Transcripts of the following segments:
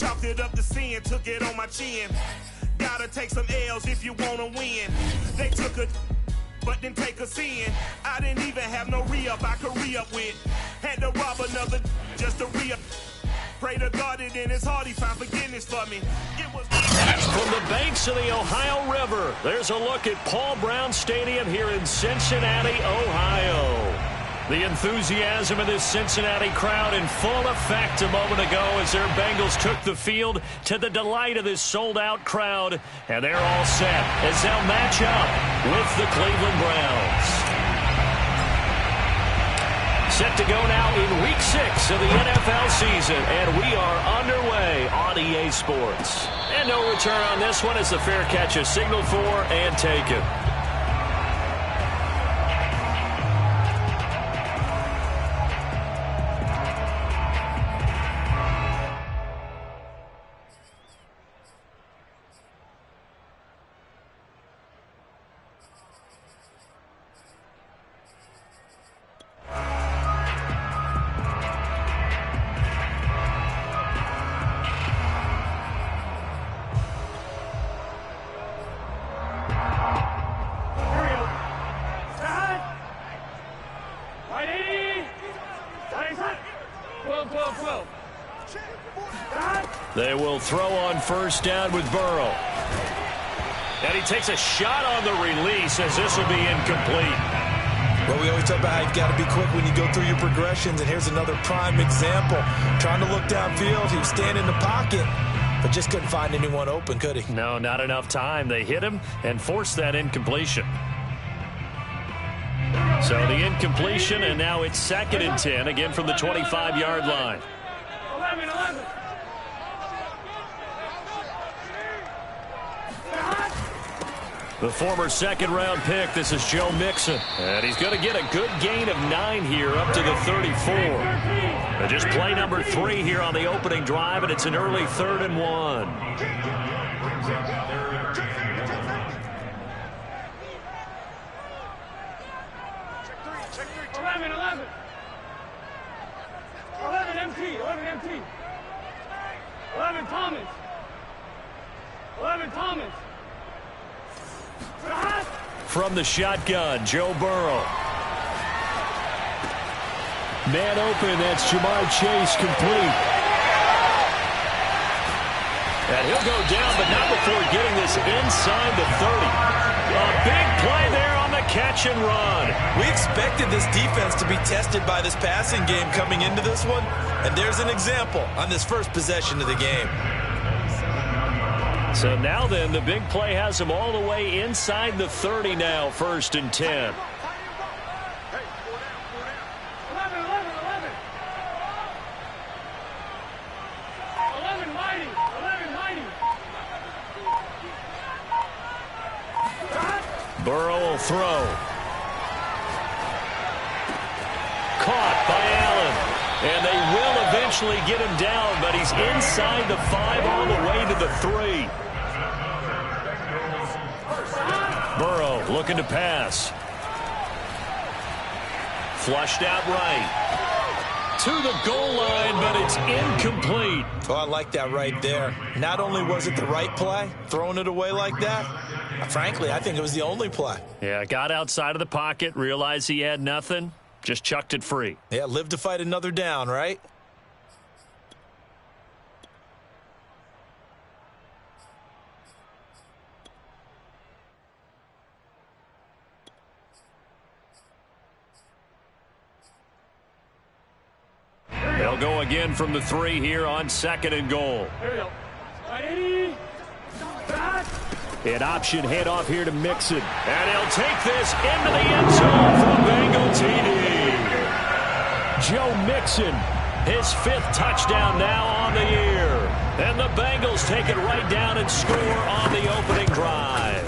Chalked it up to sin, took it on my chin. Gotta take some L's if you wanna win. They took a but didn't take us in. I didn't even have no re-up I could re-up with. Had to rob another just to re-up. Pray to God that in his heart he found forgiveness for me. It was from the banks of the Ohio River. There's a look at Paul Brown Stadium here in Cincinnati, Ohio. The enthusiasm of this Cincinnati crowd in full effect a moment ago as their Bengals took the field to the delight of this sold-out crowd. And they're all set as they'll match up with the Cleveland Browns. Set to go now in Week 6 of the NFL season, and we are underway on EA Sports. And no return on this one as the fair catch is signaled for and taken. They will throw on first down with Burrow. And he takes a shot on the release as this will be incomplete. Well, we always talk about how you've got to be quick when you go through your progressions, and here's another prime example. Trying to look downfield, he was standing in the pocket, but just couldn't find anyone open, could he? No, not enough time. They hit him and forced that incompletion. So the incompletion, and now it's 2nd and 10, again from the 25-yard line. 11. The former second-round pick, this is Joe Mixon. And he's going to get a good gain of 9 here up to the 34. And just play number 3 here on the opening drive, and it's an early 3rd and 1. From the shotgun, Joe Burrow. Man open, that's Jamar Chase, complete. And he'll go down, but not before getting this inside the 30. A big play there on the catch and run. We expected this defense to be tested by this passing game coming into this one, and there's an example on this first possession of the game. So now then, the big play has him all the way inside the 30 now, 1st and 10. Burrow will throw. Caught by Allen. And they will eventually get him down, but he's inside the 5 all the way to the 3. Burrow looking to pass. Flushed out right. To the goal line, but it's incomplete. Oh, I like that right there. Not only was it the right play, throwing it away like that, frankly, I think it was the only play. Yeah, got outside of the pocket, realized he had nothing, just chucked it free. Yeah, live to fight another down, right? They'll go again from the 3 here on 2nd and goal. An option handoff here to Mixon. And he'll take this into the end zone from Bengal TD. Joe Mixon, his 5th touchdown now on the year. And the Bengals take it right down and score on the opening drive.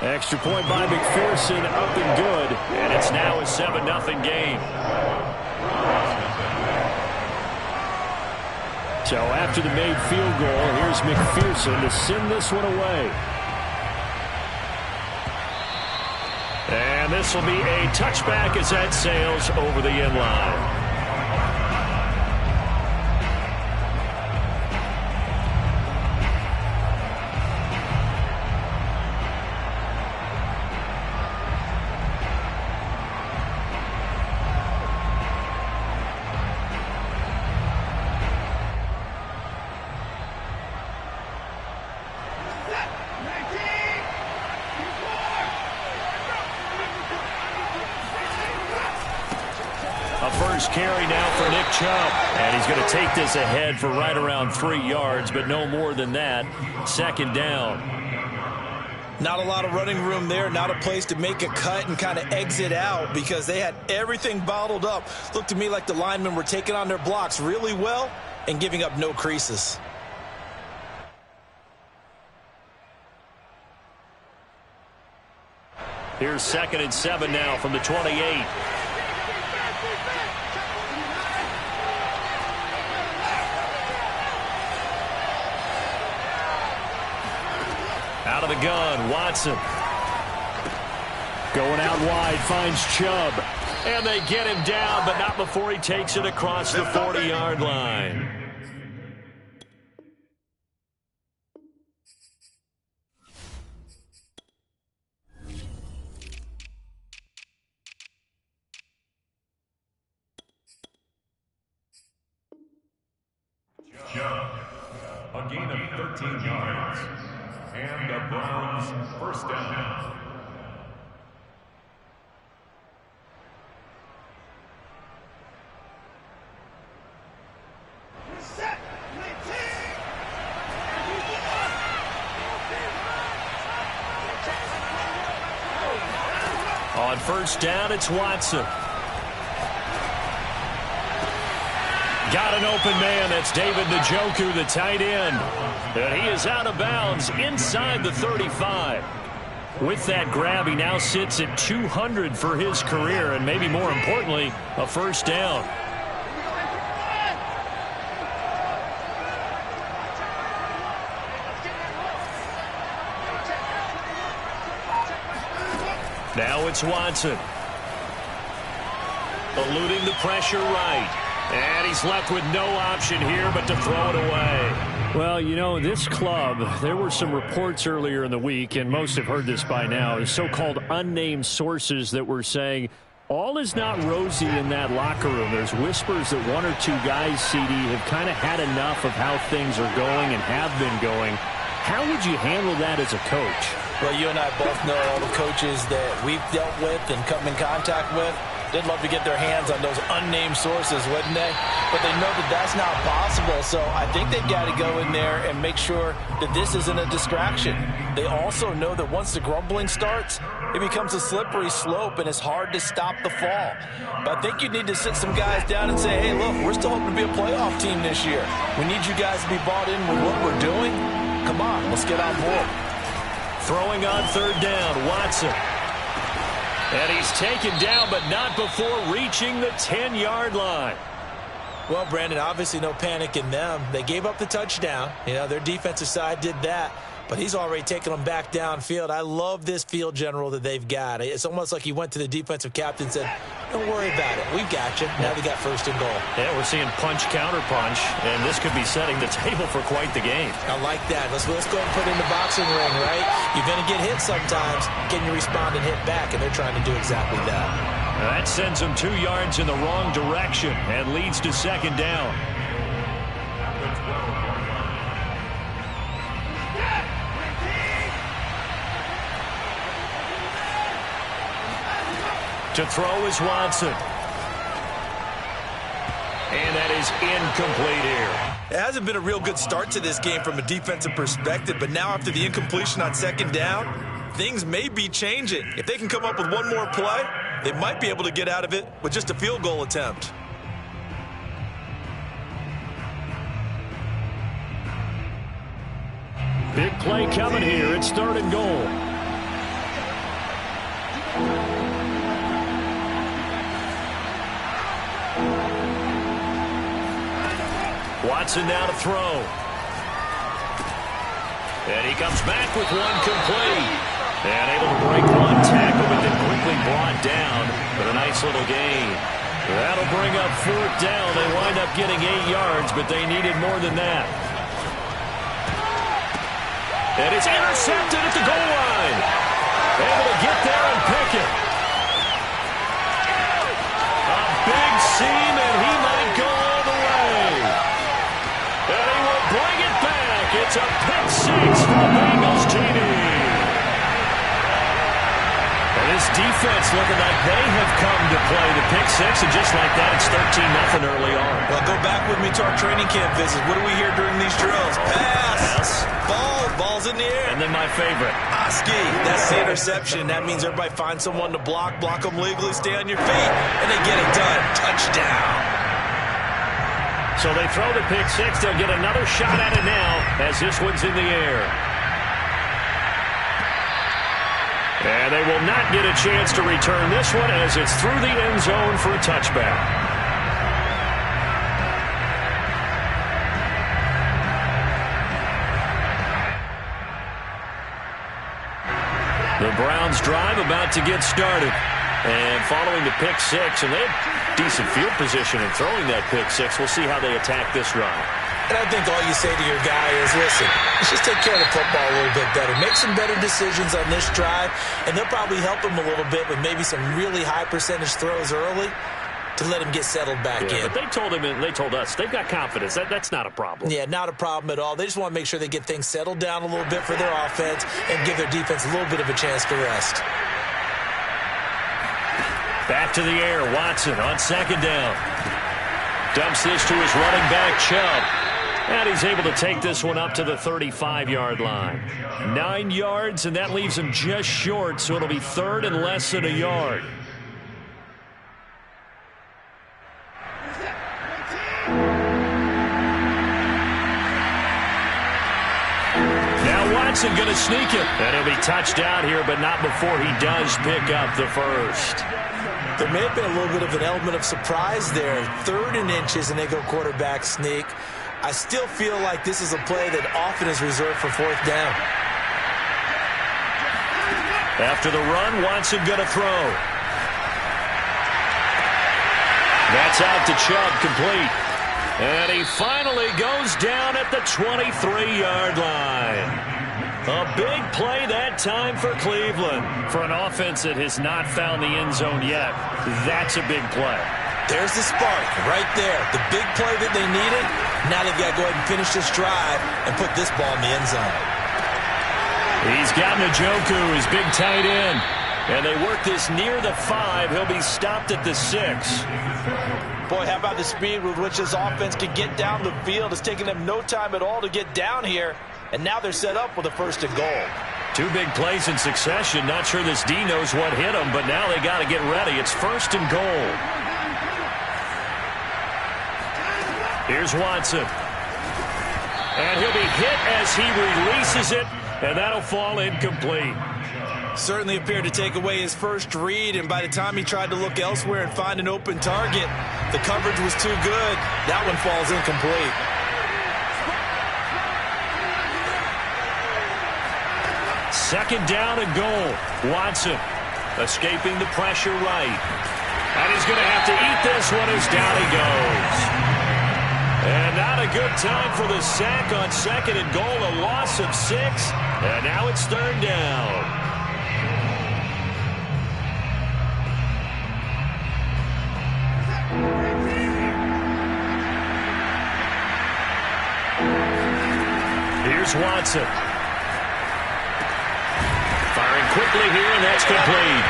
Extra point by McPherson, up and good. And it's now a 7-0 game. So after the made field goal, here's McPherson to send this one away. And this will be a touchback as that sails over the end line. first carry now for Nick Chubb. And he's going to take this ahead for right around 3 yards, but no more than that. Second down. Not a lot of running room there, not a place to make a cut and kind of exit out because they had everything bottled up. Looked to me like the linemen were taking on their blocks really well and giving up no creases. Here's 2nd and 7 now from the 28. Out of the gun, Watson. Going out wide, finds Chubb. And they get him down, but not before he takes it across the 40-yard line. A gain of 13 yards. And the Browns first down. On first down, it's Watson. Got an open man. That's David Njoku, the tight end. And he is out of bounds inside the 35. With that grab, he now sits at 200 for his career, and maybe more importantly, a first down. Now it's Watson. Eluding the pressure right. And he's left with no option here but to throw it away. Well, you know, this club, there were some reports earlier in the week, and most have heard this by now, the so-called unnamed sources that were saying all is not rosy in that locker room. There's whispers that 1 or 2 guys, CD, have kind of had enough of how things are going and have been going. How would you handle that as a coach? Well, you and I both know all the coaches that we've dealt with and come in contact with. They'd love to get their hands on those unnamed sources, wouldn't they? But they know that that's not possible, so I think they've got to go in there and make sure that this isn't a distraction. They also know that once the grumbling starts, it becomes a slippery slope, and it's hard to stop the fall. But I think you need to sit some guys down and say, hey, look, we're still hoping to be a playoff team this year. We need you guys to be bought in with what we're doing. Come on, let's get on board. Throwing on third down, Watson. And he's taken down, but not before reaching the 10-yard line. Well, Brandon, obviously no panic in them. They gave up the touchdown. You know, their defensive side did that. But he's already taken them back downfield. I love this field general that they've got. It's almost like he went to the defensive captain and said, don't worry about it. We've got you. Now they got first and goal. Yeah, we're seeing punch, counter punch, and this could be setting the table for quite the game. I like that. Let's go and put it in the boxing ring, right? You're going to get hit sometimes. Can you respond and hit back? And they're trying to do exactly that. That sends them 2 yards in the wrong direction and leads to second down. To throw is Watson. And that is incomplete here. It hasn't been a real good start to this game from a defensive perspective, but now after the incompletion on second down, things may be changing. If they can come up with one more play, they might be able to get out of it with just a field goal attempt. Big play coming here. It's third and goal. Watson now to throw. And he comes back with one complete. And able to break one tackle, but then quickly brought down for a nice little gain. That'll bring up fourth down. They wind up getting 8 yards, but they needed more than that. And it's intercepted at the goal line. Able to get there and pick it. A big seam, and he might go all the way. And he will bring it back. It's a pick six for Bengals TD. And this defense offense looking like they have come to play the pick six, and just like that, it's 13-0 early on. Well, go back with me to our training camp visit. What do we hear during these drills? Pass. Ball's in the air. And then my favorite. Oski, that's the interception. That means everybody finds someone to block them legally, stay on your feet, and they get it done. Touchdown. So they throw the pick six. They'll get another shot at it now as this one's in the air. And they will not get a chance to return this one as it's through the end zone for a touchback. The Browns drive about to get started. And following the pick six, and they have decent field position in throwing that pick six. We'll see how they attack this drive. And I think all you say to your guy is, listen, let's just take care of the football a little bit better. Make some better decisions on this drive, and they'll probably help him a little bit with maybe some really high percentage throws early to let him get settled back in. But they told him, and they told us, they've got confidence. That's not a problem. Yeah, not a problem at all. They just want to make sure they get things settled down a little bit for their offense and give their defense a little bit of a chance to rest. Back to the air, Watson on second down. Dumps this to his running back, Chubb. And he's able to take this one up to the 35-yard line. 9 yards, and that leaves him just short, so it'll be third and less than a yard. Now Watson going to sneak it. And he'll be touched down here, but not before he does pick up the first. There may have been a little bit of an element of surprise there. 3rd and inches, and they go quarterback sneak. I still feel like this is a play that often is reserved for 4th down. After the run, Watson going to throw. That's out to Chubb, complete. And he finally goes down at the 23-yard line. A big play that time for Cleveland. For an offense that has not found the end zone yet, that's a big play. There's the spark right there. The big play that they needed. Now they've got to go ahead and finish this drive and put this ball in the end zone. He's got Njoku, his big tight end. And they work this near the 5. He'll be stopped at the 6. Boy, how about the speed with which this offense can get down the field? It's taking them no time at all to get down here. And now they're set up with a 1st and goal. 2 big plays in succession. Not sure this D knows what hit them, but now they got to get ready. It's 1st and goal. Here's Watson. And he'll be hit as he releases it, and that'll fall incomplete. Certainly appeared to take away his first read, and by the time he tried to look elsewhere and find an open target, the coverage was too good. That one falls incomplete. Second down and goal. Watson escaping the pressure right. And he's going to have to eat this one as down he goes. And not a good time for the sack on 2nd and goal. A loss of 6. And now it's 3rd down. Here's Watson. Firing quickly here, and that's complete.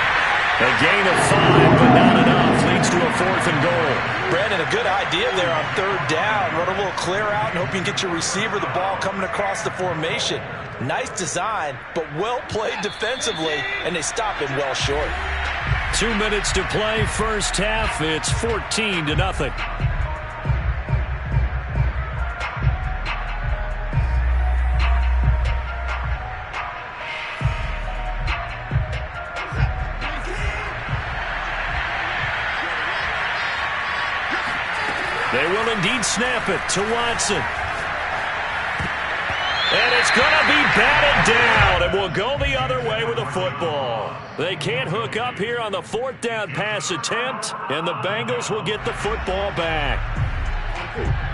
A gain of 5, but not enough. Leads to a 4th and goal. Brandon, a good idea there on 3rd down. Run a little clear out and hope you can get your receiver the ball coming across the formation. Nice design, but well played defensively, and they stop him well short. 2 minutes to play, first half. It's 14-0. They will indeed snap it to Watson. And it's going to be batted down, and will go the other way with a football. They can't hook up here on the 4th down pass attempt, and the Bengals will get the football back.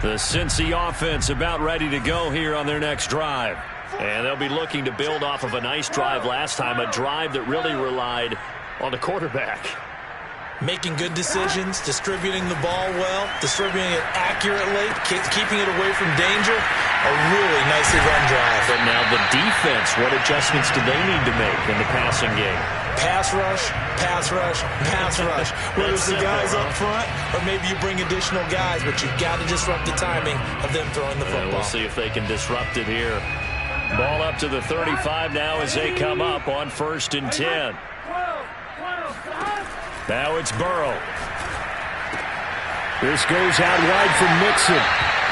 The Cincy offense about ready to go here on their next drive. And they'll be looking to build off of a nice drive last time, a drive that really relied on the quarterback. Making good decisions, distributing the ball well, distributing it accurately, keeping it away from danger. A really nicely run drive. But now the defense, what adjustments do they need to make in the passing game? Pass rush, pass rush, pass rush. Whether it's the guys up front or maybe you bring additional guys, but you've got to disrupt the timing of them throwing the football. We'll see if they can disrupt it here. Ball up to the 35 now as they come up on 1st and 10. Now it's Burrow. This goes out wide for Mixon.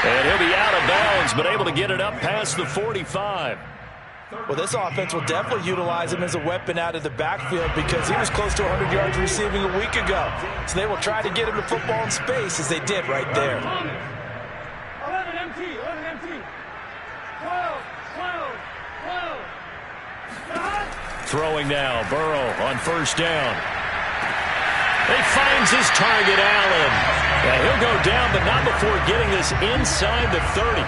And he'll be out of bounds, but able to get it up past the 45. Well, this offense will definitely utilize him as a weapon out of the backfield because he was close to 100 yards receiving a week ago. So they will try to get him the football in space as they did right there. 11 MT, 11 MT. 12, 12, 12. Throwing now, Burrow on 1st down. He finds his target, Allen. Yeah, he'll go down, but not before getting this inside the 30.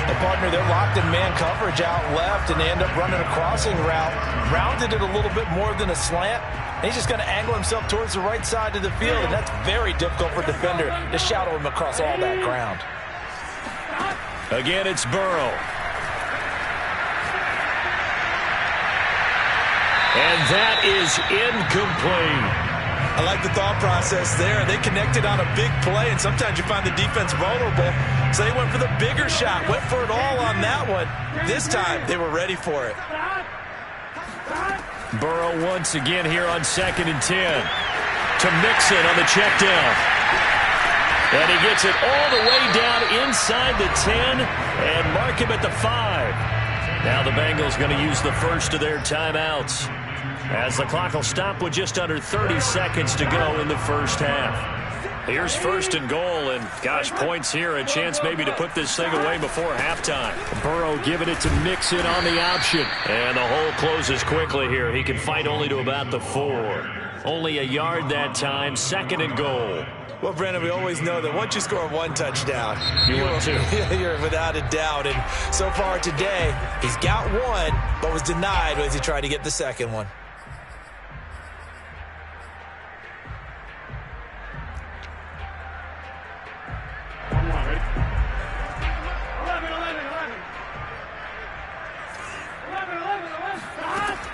And partner, they're locked in man coverage out left, and they end up running a crossing route. Rounded it a little bit more than a slant. And he's just going to angle himself towards the right side of the field, and that's very difficult for a defender to shadow him across all that ground. Again, it's Burrow. And that is incomplete. I like the thought process there. They connected on a big play, and sometimes you find the defense vulnerable. So they went for the bigger shot, went for it all on that one. This time, they were ready for it. Burrow once again here on 2nd and 10. To Mixon on the check down. And he gets it all the way down inside the 10 and mark him at the 5. Now the Bengals going to use the first of their timeouts, as the clock will stop with just under 30 seconds to go in the first half. Here's 1st and goal, and gosh, points here, a chance maybe to put this thing away before halftime. Burrow giving it to Mixon on the option. And the hole closes quickly here. He can fight only to about the 4. Only a yard that time, 2nd and goal. Well, Brandon, we always know that once you score 1 touchdown, you're without a doubt. And so far today, he's got 1, but was denied as he tried to get the 2nd one.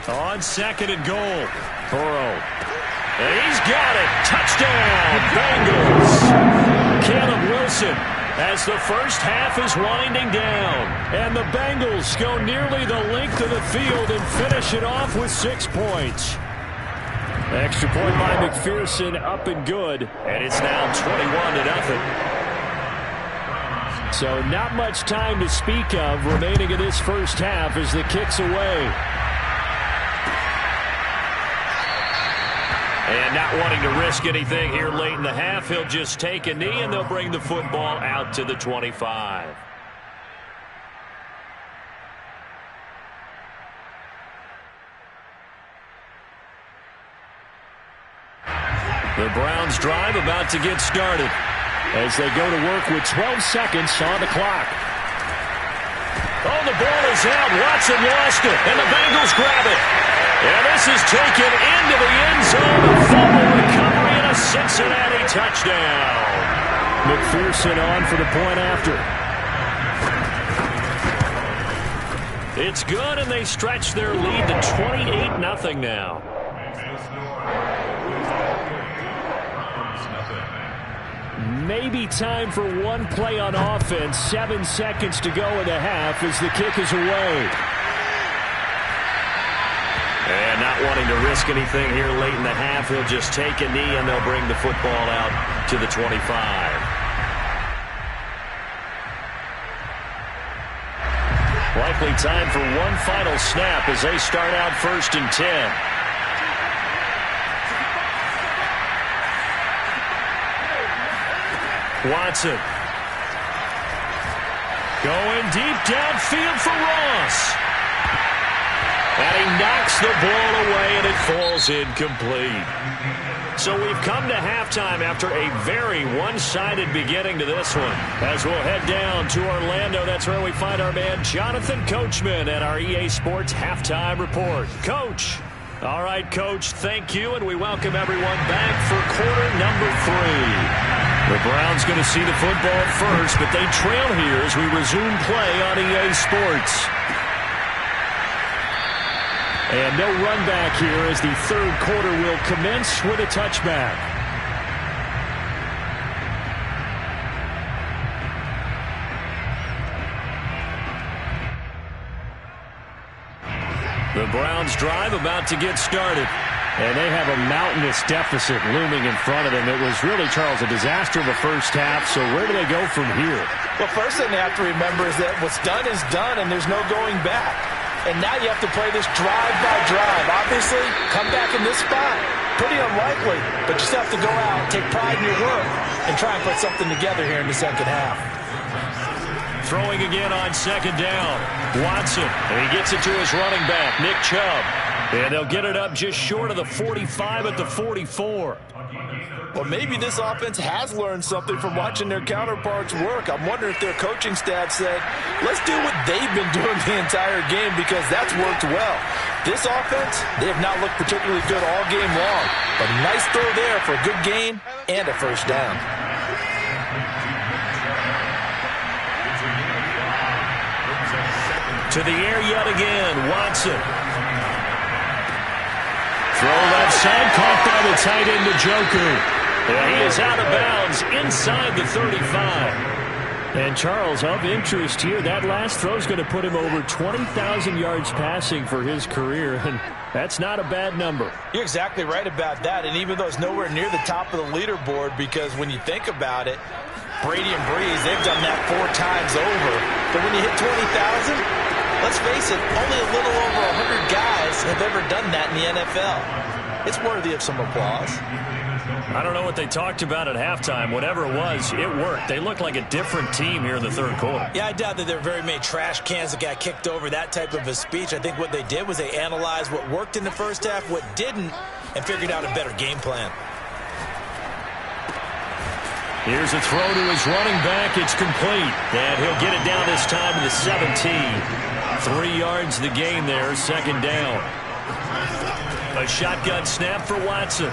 On 2nd and goal, Burrow. And he's got it. Touchdown, Bengals. Caleb Wilson, as the first half is winding down. And the Bengals go nearly the length of the field and finish it off with 6 points. Extra point by McPherson, up and good. And it's now 21-0. So not much time to speak of remaining in this first half as the kick's away. And not wanting to risk anything here late in the half, he'll just take a knee and they'll bring the football out to the 25. The Browns drive about to get started as they go to work with 12 seconds on the clock. Oh, the ball is out. Watson lost it, and the Bengals grab it. And this is taken into the end zone. A fumble recovery and a Cincinnati touchdown. McPherson on for the point after. It's good, and they stretch their lead to 28-0 now. Maybe time for one play on offense. 7 seconds to go in the half as the kick is away. And not wanting to risk anything here late in the half, he'll just take a knee and they'll bring the football out to the 25. Likely time for one final snap as they start out 1st and 10. Watson. Going deep downfield for Ross. And he knocks the ball away and it falls incomplete. So we've come to halftime after a very one-sided beginning to this one. As we'll head down to Orlando, that's where we find our man Jonathan Coachman at our EA Sports Halftime Report. Coach. All right, Coach, thank you, and we welcome everyone back for quarter number 3. The Browns going to see the football first, but they trail here as we resume play on EA Sports. And no run back here as the third quarter will commence with a touchback. The Browns drive about to get started. And they have a mountainous deficit looming in front of them. It was really, Charles, a disaster of a first half. So where do they go from here? Well, first thing they have to remember is that what's done is done, and there's no going back. And now you have to play this drive by drive. Obviously, come back in this spot. Pretty unlikely, but you still have to go out, take pride in your work, and try and put something together here in the second half. Throwing again on second down. Watson, and he gets it to his running back, Nick Chubb. And they'll get it up just short of the 45 at the 44. Well, maybe this offense has learned something from watching their counterparts work. I'm wondering if their coaching staff said, let's do what they've been doing the entire game because that's worked well. This offense, they have not looked particularly good all game long. But nice throw there for a good gain and a first down. To the air yet again, Watson. Throw left side, caught by the tight end Njoku. He is out of bounds inside the 35. And Charles, of interest here, that last throw is going to put him over 20,000 yards passing for his career, and that's not a bad number. You're exactly right about that, and even though it's nowhere near the top of the leaderboard, because when you think about it, Brady and Breeze, they've done that 4 times over. But when you hit 20,000, let's face it, only a little over 100 guys have ever done that in the NFL. It's worthy of some applause. I don't know what they talked about at halftime. Whatever it was, it worked. They look like a different team here in the third quarter. Yeah, I doubt that there were very many trash cans that got kicked over, that type of a speech. I think what they did was they analyzed what worked in the first half, what didn't, and figured out a better game plan. Here's a throw to his running back. It's complete. And he'll get it down this time to the 17. 3 yards the gain there, second down. A shotgun snap for Watson.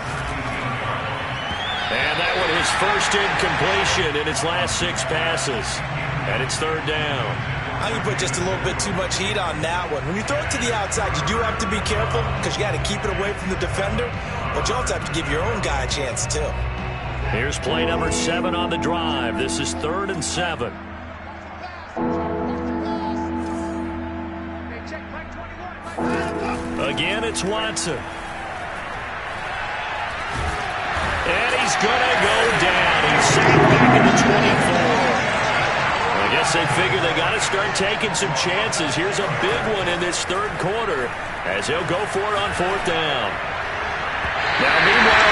And that one his first incompletion in its last 6 passes. And it's third down. I think you put just a little bit too much heat on that one. When you throw it to the outside, you do have to be careful because you got to keep it away from the defender. But you also have to give your own guy a chance, too. Here's play number 7 on the drive. This is 3rd and 7. Again, it's Watson. And he's going to go down. He's sacked back at the 24. I guess they figure they got to start taking some chances. Here's a big one in this third quarter as he'll go for it on 4th down. Now, meanwhile,